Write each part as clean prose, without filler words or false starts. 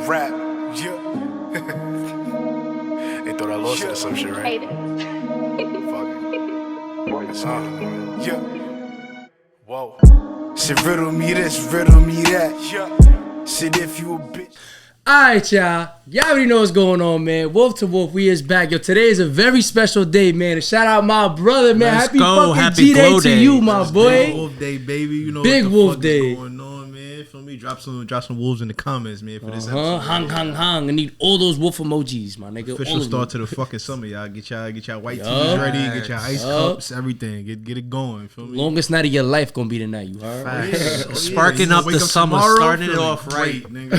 rap. Yeah. They thought I lost it or some shit, right? Fuck it. It's on. Yeah. Whoa. Shit, riddle me this, riddle me that. Yeah. Shit, if you a bitch. Alright, y'all. Y'all already know what's going on, man. Wolf to Wolf, we is back. Yo, today is a very special day, man. And shout out my brother, man. Let's happy go. fucking Happy G-Day Glow to Day. you, my boy. Big Wolf Day, baby. You know Big what the Wolf fuck Day. is going on, man. Feel me? Drop some wolves in the comments, man, for this episode. Hung. I need all those wolf emojis, my nigga. Official all of start them. to the fucking summer, y'all. Get y'all white tees Yup. ready. Get y'all ice cups, everything. Get it going. Feel me? Longest night of your life gonna be tonight, you heard? Sparking up the summer, starting it off right. Nigga.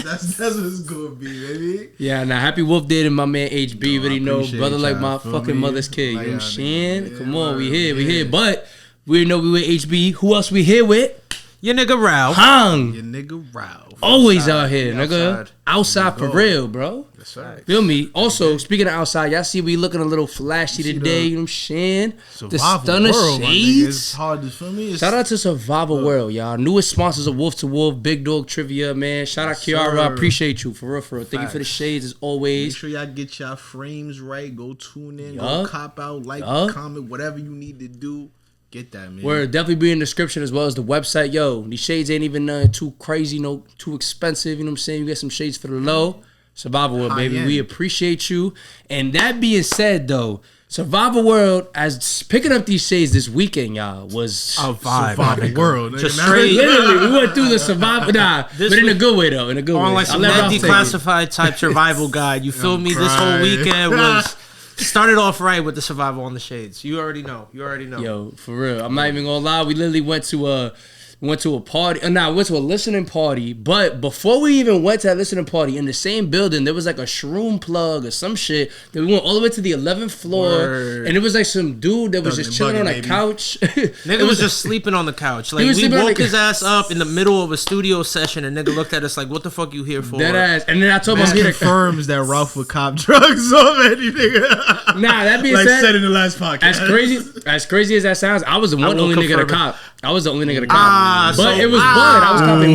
That's what it's gonna be, baby. Yeah, now happy Wolf Day to my man HB. Yo, Already know, appreciate brother like y'all, my feel fucking me? mother's kid. Like you know what I'm y'all saying? niggas, Come yeah, on, we word, here. But we know we with HB. Who else we here with? Your nigga Ralph. Hung. Your nigga Ralph. Always out here, nigga. outside. Outside for real, bro. That's right. Feel me? Also, speaking of outside, y'all see we looking a little flashy today. You know what I'm saying? The stunner World, my nigga. It's shades. hard to feel me. Shout out to Survival World, y'all. Newest sponsors of Wolf to Wolf, Big Dog Trivia, man. Shout out Kiara. I sir. appreciate you, for real, for real. Thank you for the shades as Make always. sure y'all get y'all frames right. Go tune in. Yup. Go cop out. Like, Yup. comment, whatever you need to do. Get that, man. Where definitely be in the description as well as the website. Yo, these shades ain't even nothing too crazy, no too expensive. You know what I'm saying? You get some shades for the low. Survival World, baby. High-end. We appreciate you. And that being said, though, Survival World, as picking up these shades this weekend, y'all, was A vibe. Survival World. nigga. Just Now- straight- literally, we went through the survival, This but in a week- good way, though. In a good way. On like I'll some let that Ralph take it. declassified type survival guide. You feel me? This whole crying. weekend was started off right with the survival on the shades. You already know. Yo, for real. I'm not even gonna lie. We literally went to a party. We went to a listening party. But before we even went to that listening party, in the same building, there was like a shroom plug or some shit. That we went all the way to the 11th floor, Word. and it was like some dude that was Thugging just and chilling bugging, on a baby. couch. Nigga was just sleeping on the couch. Like was we sleeping on woke the- his ass up in the middle of a studio session, and nigga looked at us like, "What the fuck you here for?" Dead ass. And then I told him This I'm here to. confirms that Ralph would cop drugs already, nigga. Nah, that being Like said, said in the last podcast. as crazy as that sounds, I was the will only nigga to confirm it. cop. I was the only nigga to cop. Ah, but so- it was bud. I was copping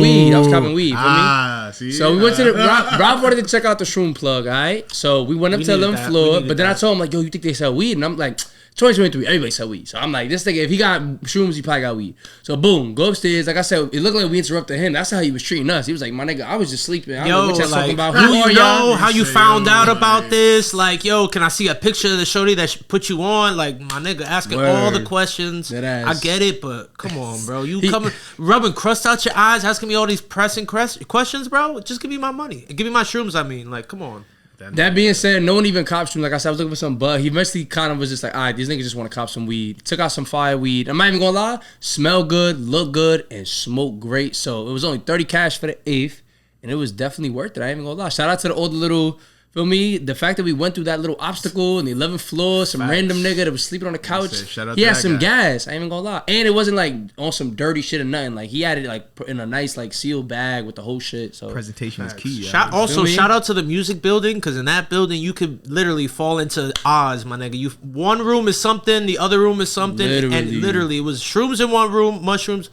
weed. Feel me? See? So we went to the Ralph wanted to check out the shroom plug, all right? So we went up We to the needed 11th that. floor, We needed but then I that. told him like, yo, you think they sell weed? And I'm like, 2023, everybody sell weed. So I'm like, this nigga, if he got shrooms, he probably got weed. So boom, go upstairs. Like I said, it looked like we interrupted him. That's how he was treating us. He was like, my nigga, I was just sleeping. I don't know Yo, what y'all like, talking about. who Who are you y'all? know? How you Say, found yo, out like- about this? Like, yo, can I see a picture of the shorty that put you on? Like, my nigga, asking all the Word. questions. That ass. I get it, but come on, bro. You coming, rubbing crust out your eyes, asking me all these pressing questions, bro? Just give me my money. Give me my shrooms, I mean. Like, come on. That being said, no one even copped shrooms. Like I said, I was looking for some bud. He eventually kind of was just like, all right, these niggas just want to cop some weed. Took out some fire weed. I'm not even gonna lie, smell good, look good, and smoke great. So it was only 30 cash for the 8th, and it was definitely worth it. I ain't even gonna lie. Shout out to all the little, feel me? The fact that we went through that little obstacle in the 11th floor, some random nigga that was sleeping on the couch. Shout out He to had that some guy. gas. I ain't even gonna lie. And it wasn't like on some dirty shit or nothing. Like he had it like in a nice like sealed bag with the whole shit. So Presentation is key. Also, me? shout out to the music building, because in that building you could literally fall into Oz, my nigga. One room is something, the other room is something, and literally it was shrooms in one room, mushrooms,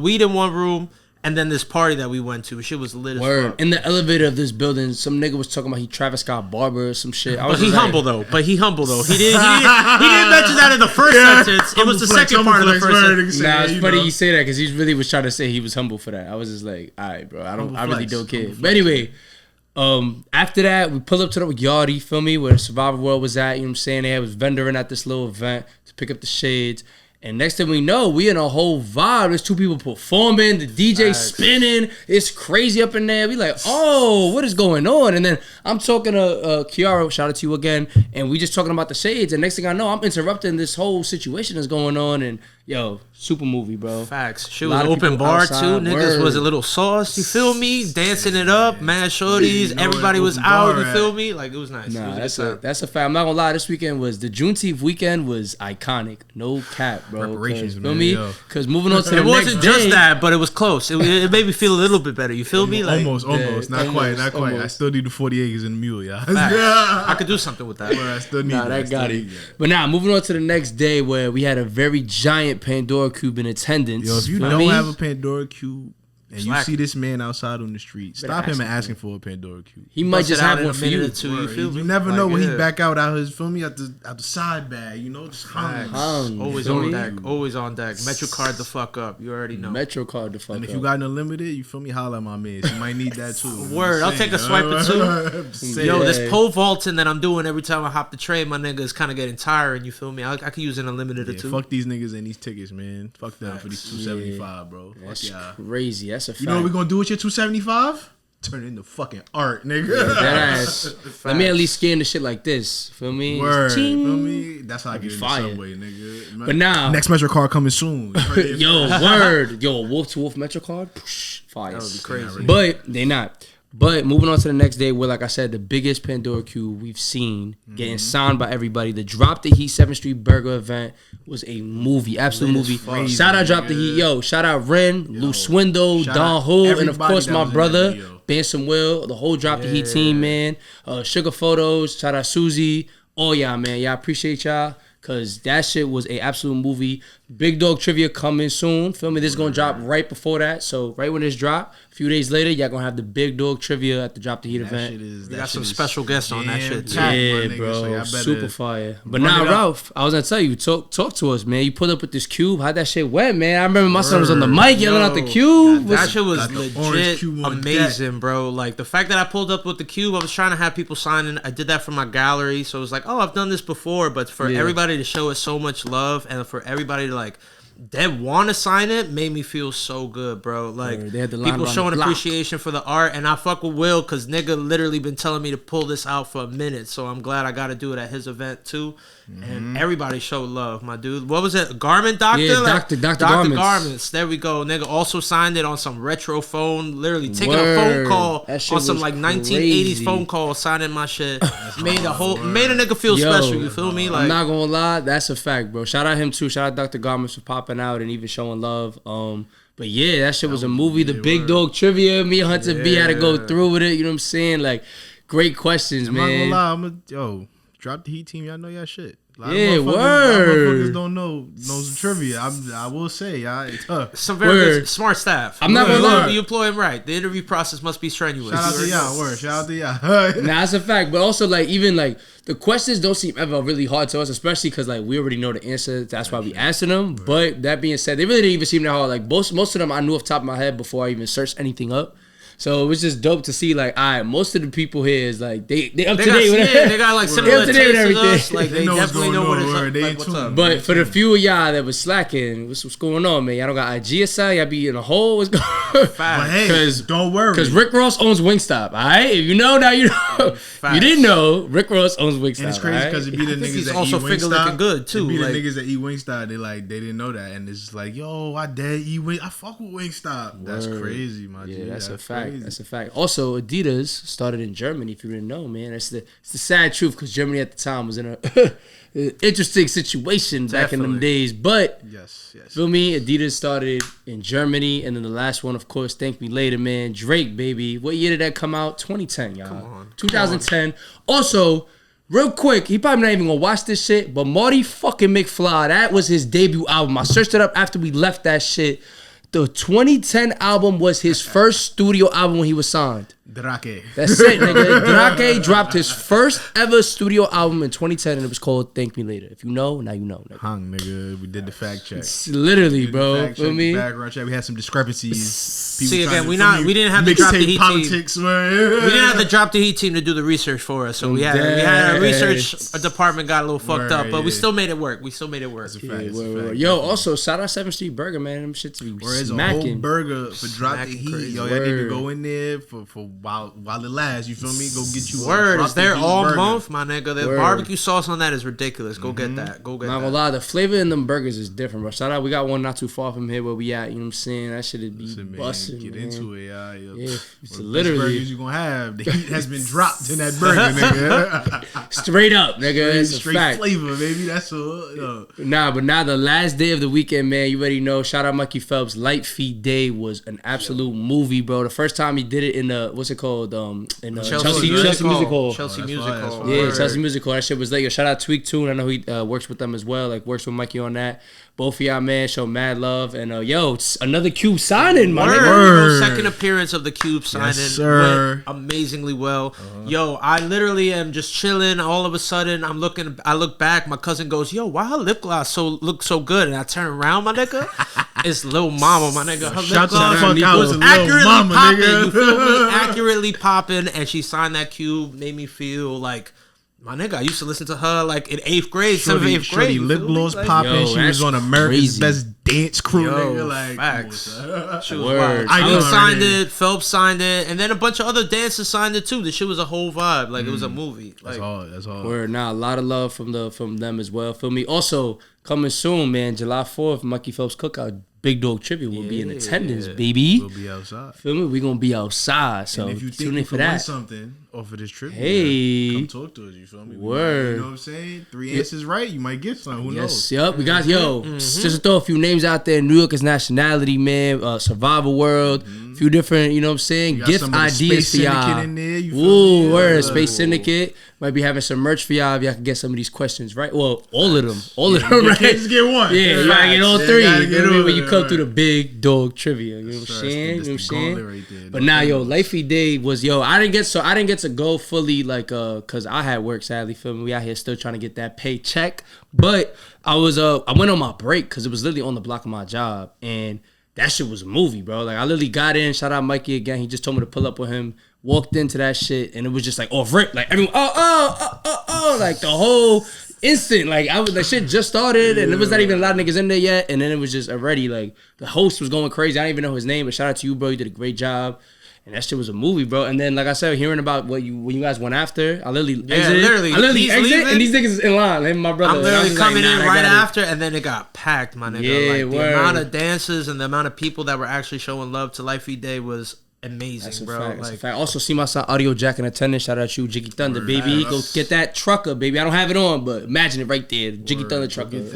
weed in one room, and then this party that we went to. Shit was lit as Word. fuck. In the elevator of this building, some nigga was talking about he Travis Scott barber or some shit. I was But he just like, humble though. He didn't mention that in the first sentence. It was the second part of the first sentence. Nah, it's funny you say that because he really was trying to say he was humble for that. I was just like, all right, bro, I really don't care. But anyway, after that, we pull up to the yard, you feel me, where the Survival World was at. You know what I'm saying? They was vendoring at this little event to pick up the shades. And next thing we know, we in a whole vibe. There's two people performing, the DJ spinning. It's crazy up in there. We like, oh, what is going on? And then I'm talking to Kiara, shout out to you again, and we just talking about the shades. And next thing I know, I'm interrupting this whole situation that's going on. And yo, super movie, bro. Facts. Shit A was lot of open people bar outside, too. Niggas word. was a little sauce. You feel me? Dancing it up, mad shorties. You know Everybody where was open out. bar You at. feel me? Like it was nice. Nah, it was that's a fact. I'm not gonna lie. This weekend was the Junteenth weekend was iconic. No cap, bro. Reparations, Feel man, me? yo. Because moving on to the It next wasn't day, just that, but it was close. It made me feel a little bit better. You feel me? Like Almost. Not quite. I almost. still need the 40 acres and the mule, y'all. I could do something with that. I still need Nah, that got it. But now, moving on to the next day where we had a very giant Pandora cube in attendance. Yo, if you Feel don't me? have a Pandora cube and you see this man outside on the street, stop him and ask him for a Pandora cube. He might just have one for you. You never know when he back out his, feel me, out the side bag, you know, just always on deck, always on deck. Metro card the fuck up, you already know. Metro card the fuck up. And if you got an unlimited, you feel me, holla at my man. You might need that too. Word, I'll take a swipe or two. Yo, this pole vaulting that I'm doing every time I hop the train, my nigga, is kind of getting tiring. You feel me? I could use an unlimited or two. Fuck these niggas and these tickets, man. Fuck them for these $275, bro. That's crazy. That's a fact. You know what we gonna do with your $275? Turn it into fucking art, nigga. That ass. Let me at least scan the shit like this. Feel me? Word. Feel me? That's how I get in the fire. subway, nigga. But now, next Metro card coming soon. Yo, word. Yo, Wolf to Wolf Metro card. Fire. That would be crazy. But they not. But moving on to the next day, where, like I said, the biggest Pandora cube we've seen getting signed by everybody. The Drop the Heat 7th Street Burger event was a movie, absolute movie. Crazy, shout out Drop the Heat, yo. Shout out Ren, Lou Swindle, Don Ho, and of course my brother, Bansom Will, the whole Drop the Heat team, man. Sugar Photos, shout out Susie. Oh yeah, man. Y'all appreciate y'all. Cause that shit was a absolute movie. Big Dog trivia coming soon. Feel me? This is gonna drop right before that. So right when this drop, a few days later, y'all gonna have the Big Dog trivia at the Drop the Heat event. We got some special guests on that shit too. Yeah, bro. So super fire. But now, Ralph, I was gonna tell you, talk to us, man. You pulled up with this cube. How'd that shit went, man? I remember my son was on the mic yelling out the cube. That shit was legit amazing, bro. Like the fact that I pulled up with the cube, I was trying to have people sign in. I did that for my gallery, so it was like, oh, I've done this before. But for everybody to show us so much love and for everybody to like that want to sign it made me feel so good, bro. Like they had the line people showing appreciation for the art, and I fuck with Will because nigga literally been telling me to pull this out for a minute, so I'm glad I got to do it at his event too. And everybody showed love, my dude. What was it? Garment Doctor? Yeah, like, Dr. Garments. There we go. Nigga also signed it on some retro phone, literally taking a phone call on some like 1980s phone call, signing my shit. made a nigga feel special. You feel me? Like, I'm not gonna lie, that's a fact, bro. Shout out him too. Shout out Dr. Garments for popping out and even showing love. But yeah, that shit was a movie. The Big Dog trivia, me and Hunter B had to go through with it. You know what I'm saying? Like, great questions, man. I'm not gonna lie, Drop the Heat team. Y'all know y'all shit. Word. Motherfuckers don't know some trivia. I will say, it's tough. Some very good, smart staff. I'm not gonna lie. You employ him right. The interview process must be strenuous. Shout out to y'all. Shout out to y'all. Nah, that's a fact. But also, like, even like the questions don't seem ever really hard to us, especially because like we already know the answer. That's why we answer them. Right. But that being said, they really didn't even seem that hard. Like most of them, I knew off the top of my head before I even searched anything up. So it was just dope to see, like, all right, most of the people here is like they up to date with everything. They got like similar tastes with us. Like they definitely know what what's up. But for the few of y'all that was slacking, what's going on, man? Y'all don't got IG or something? Y'all be in a hole? What's going on? But hey, don't worry. Because Rick Ross owns Wingstop, all right? If you know, now you know. You didn't know, Rick Ross owns Wingstop. And it's crazy because it be the niggas that also eat finger looking good too. It be the niggas that eat Wingstop. They didn't know that, and it's just like, yo, I dad eat Wing. I fuck with Wingstop. That's crazy, my G. Yeah, that's a fact. That's a fact. Also, Adidas started in Germany. If you didn't know, man, it's the sad truth because Germany at the time was in a interesting situation back in them days. But yes, feel me? Adidas started in Germany, and then the last one, of course, Thank Me Later, man. Drake, baby. What year did that come out? 2010, y'all. Come on. 2010. Also, real quick, he probably not even gonna watch this shit, but Marty fucking McFly, that was his debut album. I searched it up after we left that shit. The 2010 album was his first studio album when he was signed. Drake. That's it, nigga. Drake dropped his first ever studio album in 2010, and it was called Thank Me Later. If you know, now you know, nigga. Hung, nigga. We did the fact check. It's literally, bro. Feel me? Background check. We had some discrepancies. See, again, we didn't have the Drop the Heat politics, team. Man. We didn't have the Drop the Heat team to do the research for us, so we had our research department got a little fucked up, but we still made it work. That's a fact. Yo, also shout out 7th Street Burger, man. Them shits be smacking. A whole burger for Drop the Heat. Yo, y'all need to go in there for while it lasts. You feel me? Go get you. Word is there all month, my nigga. The barbecue sauce on that is ridiculous. Go get that. Go get that. Not gonna lie, the flavor in them burgers is different, bro. Shout out, we got one not too far from here where we at. You know what I'm saying? That shit be busting. Get into it, y'all. Yeah, it's literally burgers you gonna have. The heat has been dropped in that burger, nigga. Straight up, nigga. It's a straight fact. Flavor, baby. That's all. Nah, but now the last day of the weekend, man. You already know. Shout out Mikey Phelps. Light Feet Day was an absolute movie, bro. The first time he did it in the what's it called? In Chelsea Music Hall. Chelsea Music Hall. Yeah, Chelsea Music Hall. That shit was like, yo, shout out Tweak too. And I know he works with them as well. Like works with Mikey on that. Both of y'all, man, show mad love. And yo, it's another Cube signing, my nigga. Second appearance of the Cube signing. Yes, sir. Went amazingly well. Yo, I literally am just chilling. All of a sudden, I look back. My cousin goes, yo, why her lip gloss look so good? And I turn around, my nigga. It's Lil Mama, my nigga. Her lip gloss was accurately popping. You feel me? Accurately popping. And she signed that Cube. Made me feel like, my nigga, I used to listen to her like in 8th grade, 7th, 8th grade. Lip gloss popping. She was on America's Best Dance Crew. Nigga, like, facts. She was wild. I signed it. Phelps signed it, and then a bunch of other dancers signed it too. The shit was a whole vibe. Like it was a movie. Like, that's all. Word. Now a lot of love from them as well. Feel me? Also coming soon, man. July 4th, Mikey Phelps Cookout. Big Dog Tribute will be in attendance, baby. We'll be outside. Feel me? We gonna be outside. So and if you think tune in you for can win that. something off of this trip, hey, come talk to us. You feel me? Word. You know what I'm saying? 3 answers right, you might get some. Who knows? Yep. We got just to throw a few names out there. New York is nationality, man. Survival World. A few different, you know what I'm saying? Gift ideas for y'all. In there, you ooh, word. Space Syndicate. Might be having some merch for y'all if y'all can get some of these questions right. Well, all of them. All of them, right? You can't just get one. Yeah, you gotta get all three. You know when you come through the Big Dog Trivia. You know what I'm saying? You know what I'm saying? Right there. But now, yo, Lifey Day was, I didn't get to go fully, like, cause I had work, sadly, feel me. We out here still trying to get that paycheck. But I went on my break because it was literally on the block of my job. And that shit was a movie, bro. Like, I literally got in, shout out Mikey again. He just told me to pull up with him. Walked into that shit, and it was just like off rip. Like, everyone, like the whole instant. Like, shit just started, and there was not even a lot of niggas in there yet. And then it was just already, like, the host was going crazy. I don't even know his name, but shout out to you, bro. You did a great job. And that shit was a movie, bro. And then, like I said, hearing about when you guys went after, I literally exited, and these niggas is in line. Him and my brother. I'm literally coming in right after, and then it got packed, my nigga. Yeah, like, the amount of dancers and the amount of people that were actually showing love to Lifey Day was amazing, that's bro. Fact. That's a fact. Also, see my son Audio Jack in attendance. Shout out you, Jiggy Thunder, baby. Go get that trucker, baby. I don't have it on, but imagine it right there, Jiggy Thunder trucker. Get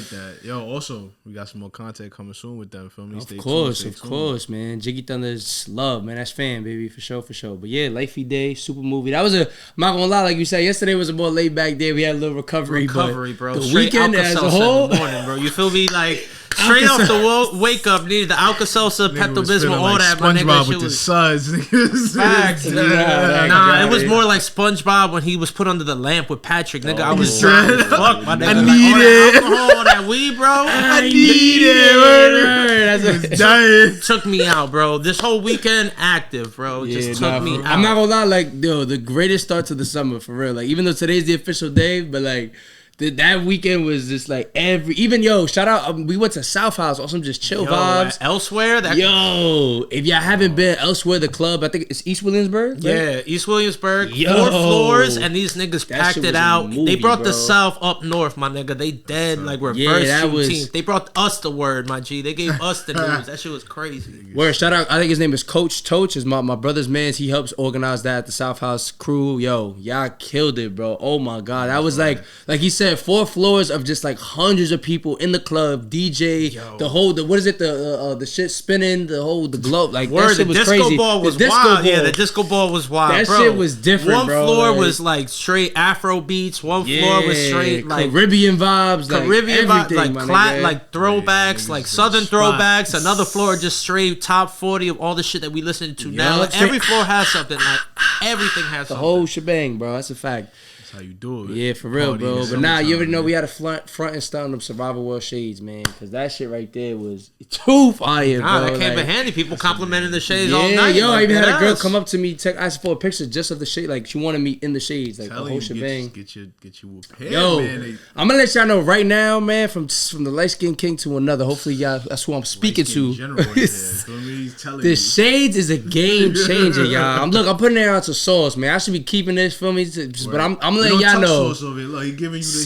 that. Yo, also we got some more content coming soon with them. Feel me? Of course, man. Jiggy Thunder's love, man. That's fan, baby, for sure. But yeah, Lifey Day, super movie. That was I'm not gonna lie, like you said, yesterday was a more laid back day. We had a little recovery, bro. The Straight weekend as a whole, in the morning, bro. You feel me? Like. Straight off the wake up, needed the Alka-Seltzer, Pepto-Bismol, all that. My nigga, SpongeBob with the suds. Facts. Nah, it was more like SpongeBob when he was put under the lamp with Patrick. Nigga, I was drunk. Fuck, my nigga. I need it. Alcohol, all that weed, bro. I need it. That's took me out, bro. This whole weekend active, bro. Just took me out. I'm not gonna lie, like, yo, the greatest start to the summer, for real. Like, even though today's the official day, but like, that weekend was just like shout out, we went to South House on some just chill vibes. Elsewhere? If y'all haven't been Elsewhere, the club, I think it's East Williamsburg, right? Yeah, East Williamsburg, 4 floors, and these niggas packed it out. They brought the South up north, my nigga. They dead, like reverse Junteenth. They brought us the word, my G. They gave us the news. That shit was crazy. Word, shout out, I think his name is Coach Toch, is my brother's man. He helps organize that, the South House crew. Yo, y'all killed it, bro. Oh my God. That was like he said, 4 floors of just like hundreds of people in the club, DJ, the shit spinning, the globe, like that shit was crazy. Ball was wild. Yeah, the disco ball was wild. That bro. shit was different, One bro. floor was like straight Afro beats. One floor was straight like Caribbean vibes, like throwbacks, like Southern throwbacks. Another floor just straight top 40 of all the shit that we listen to now. Like, every floor has something. Like everything has something. The whole shebang, bro. That's a fact. How you do it? Yeah, for real, bro. But now you already know we had to front and stunt them Survival World shades, man, because that shit right there was too fire, bro. That came in handy. People complimenting the shades all night. Yo, I even had a girl come up to me, ask for a picture just of the shade, like she wanted me in the shades, like the whole shebang. Get you a pair, yo, man. I'm gonna let y'all know right now, man, from the light skinned king to another. Hopefully, y'all, that's who I'm speaking to. The shades is a game changer, y'all. I'm putting it out to sauce, man. I should be keeping this, feel me, but I'm letting y'all know. Like,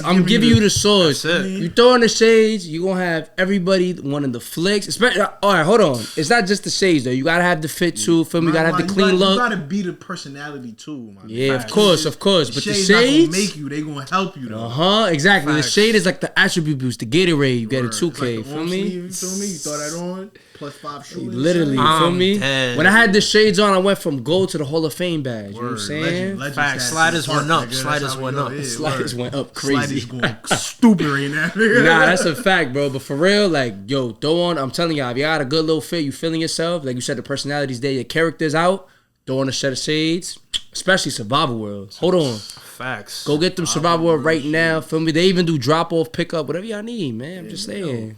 I'm giving you the sauce. You throw in the shades, you gonna have everybody wanting the flicks. Especially, all right, hold on. It's not just the shades though. You gotta have the fit too. Feel me? You gotta have the clean look. You gotta be the personality too, man. Yeah, of course. But the shades not gonna make you. They gonna help you though. Exactly. Facts. The shade is like the attribute boost, the Gatorade. You get a 2K. Like feel me? You throw that on. +5 shoes. Literally, you feel me? Dead. When I had the shades on, I went from gold to the Hall of Fame badge. You know what I'm saying? Legend Facts. stats Sliders in the went park, up. nigga. Sliders That's how went we up. know. Yeah, Sliders word. went up crazy. Sliders going stupid right now. Nah, that's a fact, bro. But for real, like, yo, throw on. I'm telling y'all, if you got a good little fit, you feeling yourself. Like you said, the personality's there, your character's out. Throw on a set of shades, especially Survival World. Hold on. Facts. Go get them Survival World right now. Feel me? They even do drop off, pick up, whatever y'all need, man. I'm just saying.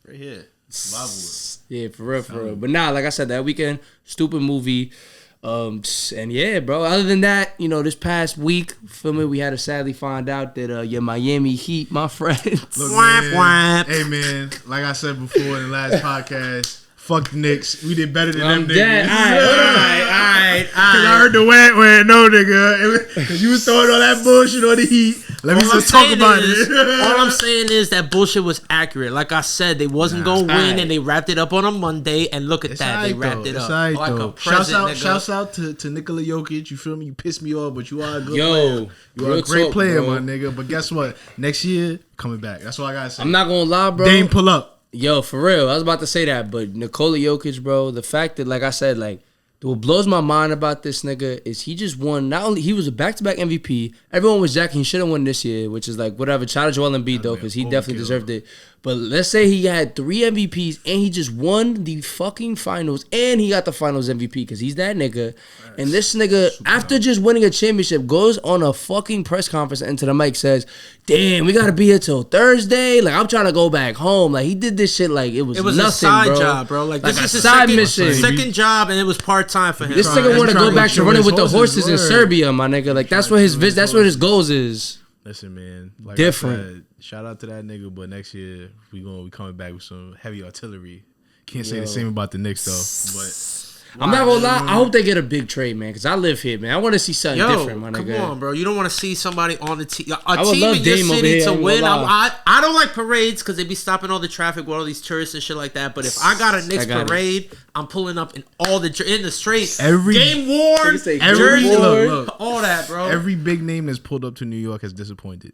Right here. Survival World. Yeah, for real. But nah, like I said, that weekend, stupid movie. And yeah, bro. Other than that, you know, this past week, feel me, we had to sadly find out that your Miami Heat, my friends. Look, Whap, whap. Hey, man. Like I said before in the last podcast, fuck the Knicks. We did better than them niggas. Dead. All right. Cause I heard the wham no nigga. Cause you was throwing all that bullshit on the Heat. Let me just talk about it. All I'm saying is that bullshit was accurate. Like I said, they wasn't gonna win, and they wrapped it up on a Monday. And look at that, they wrapped it up like a present. Shouts out to Nikola Jokic. You feel me? You pissed me off, but you are a good Yo, player. You are a great talk, player, bro. my nigga. But guess what? Next year, coming back. That's all I gotta say. I'm not gonna lie, bro. Dame pull up. Yo, for real. I was about to say that, but Nikola Jokic, bro, the fact that, like I said, like, what blows my mind about this nigga is he just won. Not only he was a back-to-back MVP. Everyone was jacking. He should have won this year, which is like whatever. Shout out Joel Embiid though, because he definitely deserved it. But let's say he had 3 MVPs and he just won the fucking finals and he got the finals MVP because he's that nigga. And this nigga, after just winning a championship, goes on a fucking press conference and into the mic says, "Damn, we gotta be here till Thursday. Like I'm trying to go back home." Like he did this shit like it was nothing, a side bro. job, bro. Like this a is his side mission. second job, and it was part time for him. This nigga want to go back to running with the horses in word. Serbia, my nigga. Like that's what that's what his goals is. Listen, man. Like Different. I said, shout out to that nigga, but next year we coming back with some heavy artillery. Can't say the same about the Knicks though, but I'm not gonna lie. I hope they get a big trade, man, because I live here, man. I want to see something different, my nigga. Come on, bro. You don't want to see somebody on the team, would team love in your Dame over city here, to I ain't win. gonna lie. I don't like parades because they be stopping all the traffic with all these tourists and shit like that. But if I got a Knicks parade, I'm pulling up in all the in the straight. Every game worn, say jersey, game worn. Look. all that, bro. every big name that's pulled up to New York has disappointed.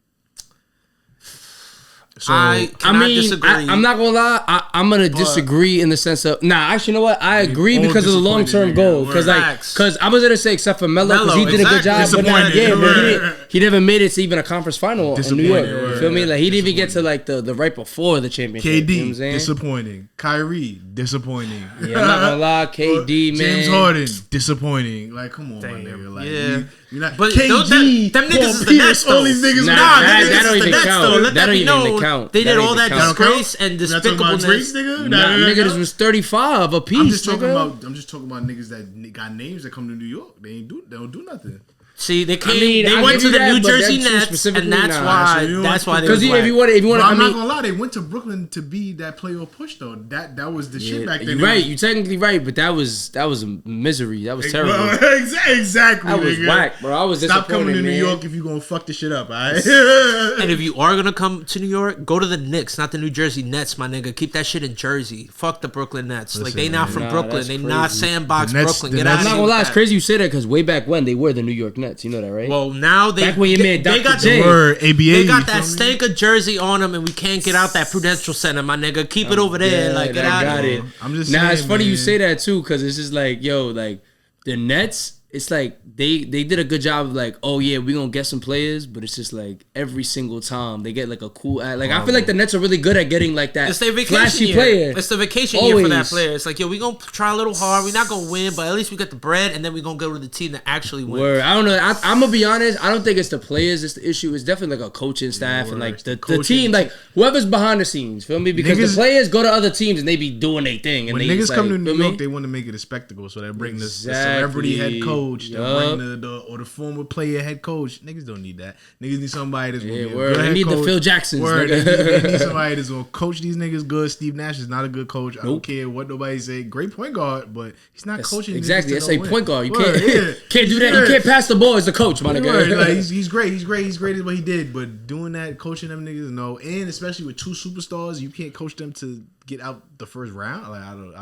So I disagree. I'm not gonna lie. I'm gonna disagree in the sense of actually, you know what? I agree because of the long term goal. Because I was gonna say except for Melo because he did a good job, but he never made it to even a conference final in New York. You feel me? Like he didn't even get to like the right before the championship. KD, you know what I'm saying? disappointing. Kyrie, disappointing. Yeah, I'm not gonna lie. KD, man. James Harden, disappointing. Like, come on, my nigga. Like, Yeah. you're not. But KG, them niggas Paul is the Pierce, Nets, all though. these niggas. Nah, that don't even count. Let That don't be even known. count. They That did don't all even that count. disgrace and You're not talking about Drake's despicableness. nigga. Nigga, this was 35 a piece. I'm just talking nigga. about. I'm just talking about niggas that got names that come to New York. They don't do nothing. See, they came. mean, they I went give to you the that, New but Jersey them two Nets, specifically, and that's nah. why. So you That's why they Because was if you whack. want, But I'm I not mean, gonna lie, they went to Brooklyn to be that playoff push though. That was the shit back then. you're right. You're technically right, but that was a misery. That was terrible. Well, exactly. That was nigga. whack, bro. I was Stop disappointed, coming to New man. York if you gonna fuck the shit up, alright? And if you are gonna come to New York, go to the Knicks, not the New Jersey Nets, my nigga. Keep that shit in Jersey. Fuck the Brooklyn Nets. Like Listen, they not man. from Nah, Brooklyn. that's They not crazy. sandbox The Nets- Brooklyn. the Get Nets- out I'm of not here gonna with lie. It's that. crazy you say that because way back when they were the New York Nets. You know that, right? Well, now they Back when you made they Dr. got J. the Word, ABA. They got you that feel me? stank of jersey on them, and we can't get out that Prudential Center, my nigga. Keep it over there, like get I out. got of it. here. I'm just Nah, saying, it's funny you man. say that too, because it's just like, yo, like the Nets. It's like they did a good job of like, oh yeah, we gonna get some players, but it's just like every single time they get like a cool like I feel like the Nets are really good at getting like that It's their vacation flashy year. player. It's the vacation year for that Always. player. It's like, yo, we gonna try a little hard. We're not gonna win, but at least we get the bread, and then we gonna go to the team that actually wins. Word. I don't know. I'm gonna be honest. I don't think it's the players. It's the issue. It's definitely like a coaching staff and like the team, like whoever's behind the scenes. Feel me? Because Niggas- the players go to other teams and they be doing their thing. And When they niggas just, come like, to New feel me? York, they want to make it a spectacle, so they bring the Exactly. celebrity head coach, they Yup. bring the former player head coach. Niggas don't need that. Niggas need somebody that's gonna Yeah, be a word. good They head need the coach. Phil Jacksons, Word. nigga. They need somebody that's gonna coach these niggas good. Steve Nash is not a good coach. I don't Nope. care what nobody say. Great point guard, but he's not coaching. Exactly. Niggas That's to a don't point win. guard. You Word, can't yeah. can't do that. Yeah. You can't pass the ball as the coach, my Word. nigga. Like, he's great. He's great at what he did. But doing that, coaching them niggas, no. And especially with two superstars, you can't coach them to get out the first round. Like I don't know.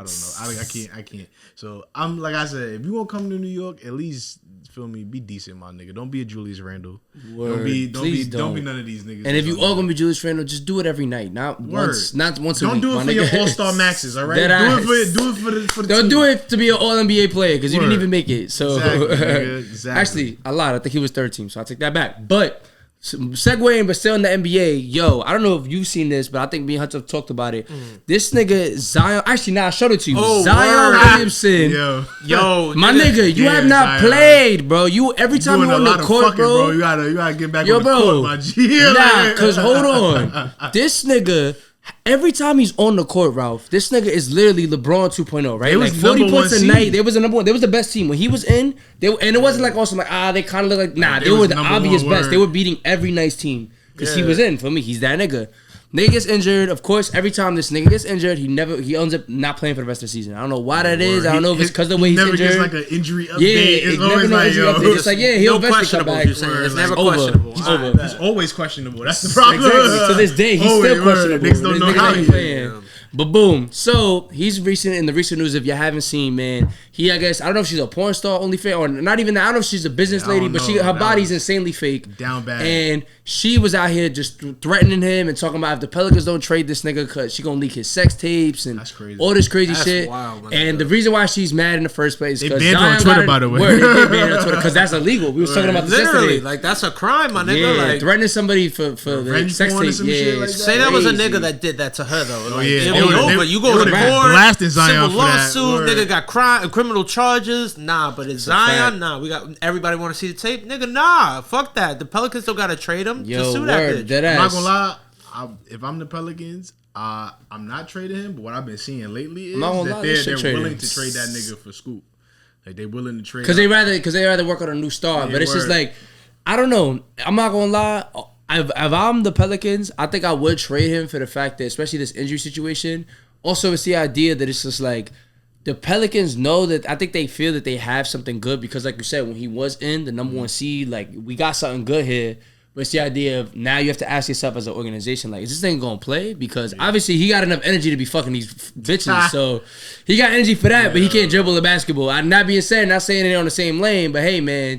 I can't. So I'm like I said, if you want to come to New York, at least feel me, be decent, my nigga. Don't be a Julius Randle. Word. Don't be none of these niggas. And if you are gonna be Julius Randle, just do it every night, not once a week. Don't do it for your All-Star maxes, all right? Do it for the Don't team. do it to be an All NBA player because you didn't even make it. So exactly. Actually, I lied. I think he was third team, so I take that back. But segueing, but still in the NBA, yo, I don't know if you've seen this, but I think me and Hunter have talked about it. This nigga Zion, actually, I showed it to you. Zion Williamson, yo, my nigga, you have not played, bro. You every time you on the court, bro, you gotta get back on the court, my G. Cause hold on, this nigga. Every time he's on the court, Ralph, this nigga is literally LeBron 2.0, right? Like 40 points a night. They was the number one. They was the best team. When he was in, and it wasn't like also like, they kind of look like, nah, they were the obvious best. They were beating every nice team because he was in. For me, he's that nigga. Nigga gets injured. Of course, every time this nigga gets injured, he ends up not playing for the rest of the season. I don't know why that is. I don't know if it's because of the way he's injured. He never gets like an injury update. Yeah, it's always like, yo. It's like, he'll eventually come back. It's never questionable. He's over. He's always questionable. That's the problem. Exactly. To this day, he's still questionable. Niggas don't know how he's playing. But boom. So he's in the recent news, if you haven't seen, man, I guess, I don't know if she's a porn star, OnlyFans, or not even that. I don't know if she's a business lady, but her body's insanely fake. Down bad. And she was out here just threatening him and talking about if the Pelicans don't trade this nigga, because she gonna leak his sex tapes and all this crazy shit. Wild, and the reason why she's mad in the first place is because Zion on Twitter, by the way. They did ban her on Twitter because that's illegal. We was talking about this yesterday. Like, that's a crime, my nigga. Yeah, like, threatening somebody for the sex tape. Yeah, like say that was a nigga that did that to her though. Like, yeah, it was over. You go to court, blasting Zion civil for that. lawsuit, nigga got criminal charges. Nah, but it's Zion. Nah, we got everybody want to see the tape, nigga. Nah, fuck that. The Pelicans don't gotta trade him to sue that bitch. I'm not gonna lie. If I'm the Pelicans, I'm not trading him. But what I've been seeing lately is that they're willing to trade that nigga for Scoop. Like they willing to trade because they rather work on a new star. But it's just like, I don't know. I'm not gonna lie. If I'm the Pelicans, I think I would trade him for the fact that, especially this injury situation. Also, it's the idea that it's just like the Pelicans know that, I think they feel that they have something good because, like you said, when he was in the number one seed, like, we got something good here. But it's the idea of now you have to ask yourself as an organization, like, is this thing gonna play? Because obviously he got enough energy to be fucking these bitches, so he got energy for that, but he can't dribble the basketball. I'm not being said, not saying they're on the same lane, but hey, man,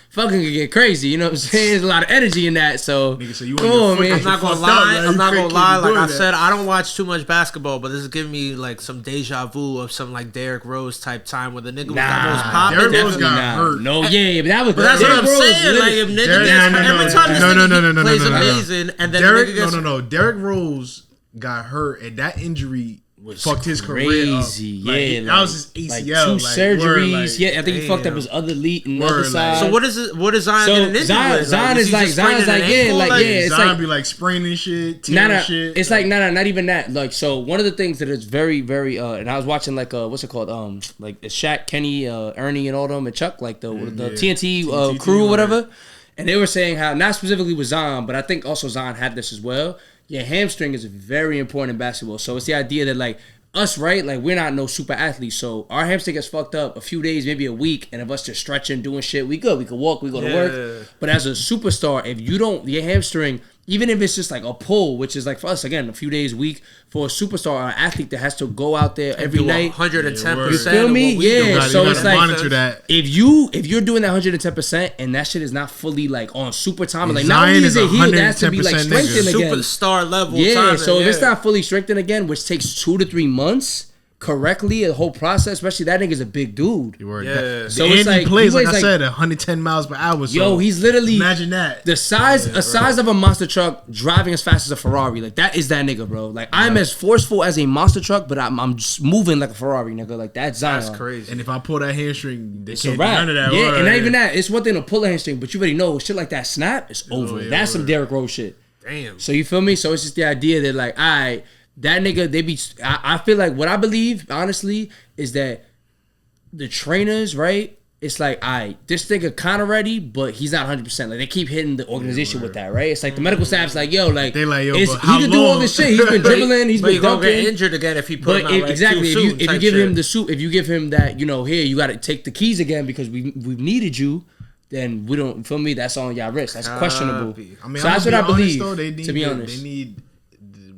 fucking could get crazy, you know what I'm saying? There's a lot of energy in that, so nigga, so you come on, man. I'm not gonna lie. Like I said, I don't watch too much basketball, but this is giving me like some deja vu of some like Derrick Rose type time where the nigga was the most popular. Derrick Rose got hurt. No, yeah, but that was. But that's what I'm saying. Like if nigga gets every time this nigga plays amazing, and then Derrick, nigga gets Derrick Rose got hurt, and that injury fucked his career up. Yeah, that was his ACL. Like 2 surgeries. I think he fucked up his other leg and other side. So what is Zion getting into? Zion's like it's Zion like be like spraining shit, tearing shit. It's like not even that. Like, so one of the things that is very, very and I was watching like what's it called? Like Shaq, Kenny, Ernie, and all them, and Chuck, like the TNT crew or whatever. And they were saying how, not specifically with Zion, but I think also Zion had this as well. Your hamstring is very important in basketball. So it's the idea that, like, us, right? Like, we're not no super athletes. So our hamstring gets fucked up a few days, maybe a week, and of us just stretching, doing shit, we good. We could walk, we go to work. But as a superstar, if you don't, your hamstring, even if it's just like a pull, which is like for us, again, a few days a week, for a superstar or an athlete that has to go out there every night. 110%. You feel me? Yeah. So it's like, monitor that. if you're doing that 110% and that shit is not fully like on super time, like not only is it healed, it has to be like strengthened again. Superstar level. Yeah. So if it's not fully strengthened again, which takes 2 to 3 months, correctly, the whole process, especially that nigga's a big dude. Yeah. So it's like, plays, like I said, 110 miles per hour. So yo, he's literally, imagine that. The size of a monster truck driving as fast as a Ferrari. Like, that is that nigga, bro. Like, I'm as forceful as a monster truck, but I'm just moving like a Ferrari, nigga. Like, that's Zion. That's crazy. And if I pull that hamstring, they it's can't a do wrap. none of that. Yeah, and not even that. It's one thing to pull a hamstring, but you already know shit like that snap, it's over. That's some Derrick Rose shit. Damn. So you feel me? So it's just the idea that, like, that nigga, I feel like what I believe, honestly, is that the trainers, right? It's like, this nigga kind of ready, but he's not 100%. Like, they keep hitting the organization with that, right? It's like the medical staff's like, yo, like, they like, yo, he can do all this shit. He's been dribbling, he's been dunking. Get injured again if he put him out, like, exactly. If you give him the suit, if you give him that, you know, here, you got to take the keys again because we've needed you. Then we don't, feel me, that's on y'all wrist. That's questionable. I mean, so that's what I believe, though, to be honest.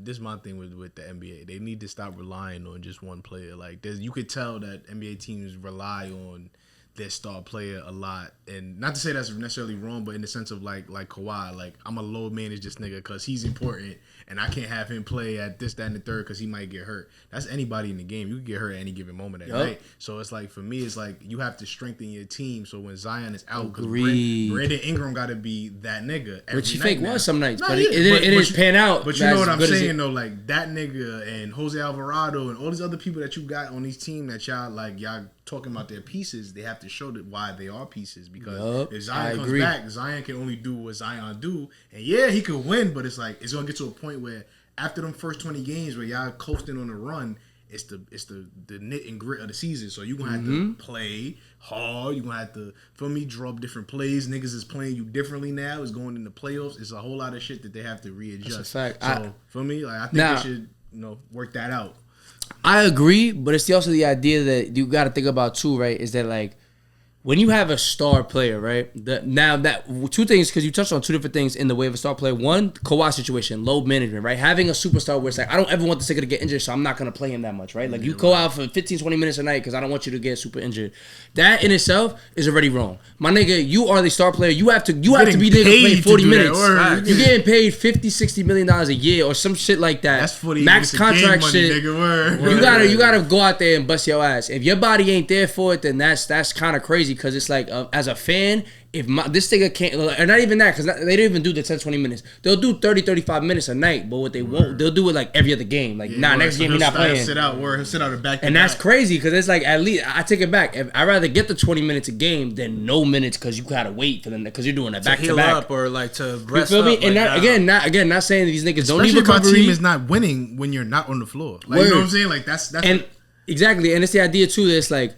this is my thing with the NBA. They need to stop relying on just one player. Like, you could tell that NBA teams rely on their star player a lot, and not to say that's necessarily wrong, but in the sense of like Kawhi, like I'm a low manage this nigga because he's important, and I can't have him play at this, that, and the third because he might get hurt. That's anybody in the game. You can get hurt at any given moment at night. So it's like, for me, it's like you have to strengthen your team. So when Zion is out, because Brandon Ingram got to be that nigga. Which he fake was some nights, but it didn't pan out. But you know what I'm saying though, like that nigga and Jose Alvarado and all these other people that you got on these team that y'all talking about their pieces, they have to show that why they are pieces, because if Zion comes back, Zion can only do what Zion do, and yeah, he could win, but it's like it's gonna get to a point where after them first 20 games where y'all coasting on a run, it's the knit and grit of the season. So you're gonna have to play hard. You're gonna have to, for me, draw up different plays. Niggas is playing you differently now. It's going in the playoffs. It's a whole lot of shit that they have to readjust. That's a fact. So for me, like I think they should work that out. I agree, but it's also the idea that you got to think about too, right? Is that like when you have a star player, right? Now that two things, because you touched on two different things in the way of a star player. One, Kawhi situation, load management, right? Having a superstar where it's like, I don't ever want this nigga to get injured, so I'm not going to play him that much, right? Like you go out for 15, 20 minutes a night because I don't want you to get super injured. That in itself is already wrong. My nigga, you are the star player. You have to be there to play 40 minutes. You're getting paid $50, $60 million a year or some shit like that. That's 40 max contract money, shit. Nigga, you gotta go out there and bust your ass. If your body ain't there for it, then that's kind of crazy, because it's like as a fan, if this nigga can't, or not even that, because they don't even do the 10, 20 minutes. They'll do 30, 35 minutes a night, but what they won't, they'll do it like every other game. Like, next game you're not playing. He'll sit out a back. And that's crazy, because it's like, at least, I take it back. I'd rather get the 20 minutes a game than no minutes, because you gotta wait for them, because you're doing a back-to-back. Or like to rest you feel me? up. And Like, not saying that these niggas don't need need recovery. Especially if our team is not winning when you're not on the floor. Like, you know what I'm saying? Like, that's and exactly. And it's the idea, too, that it's like,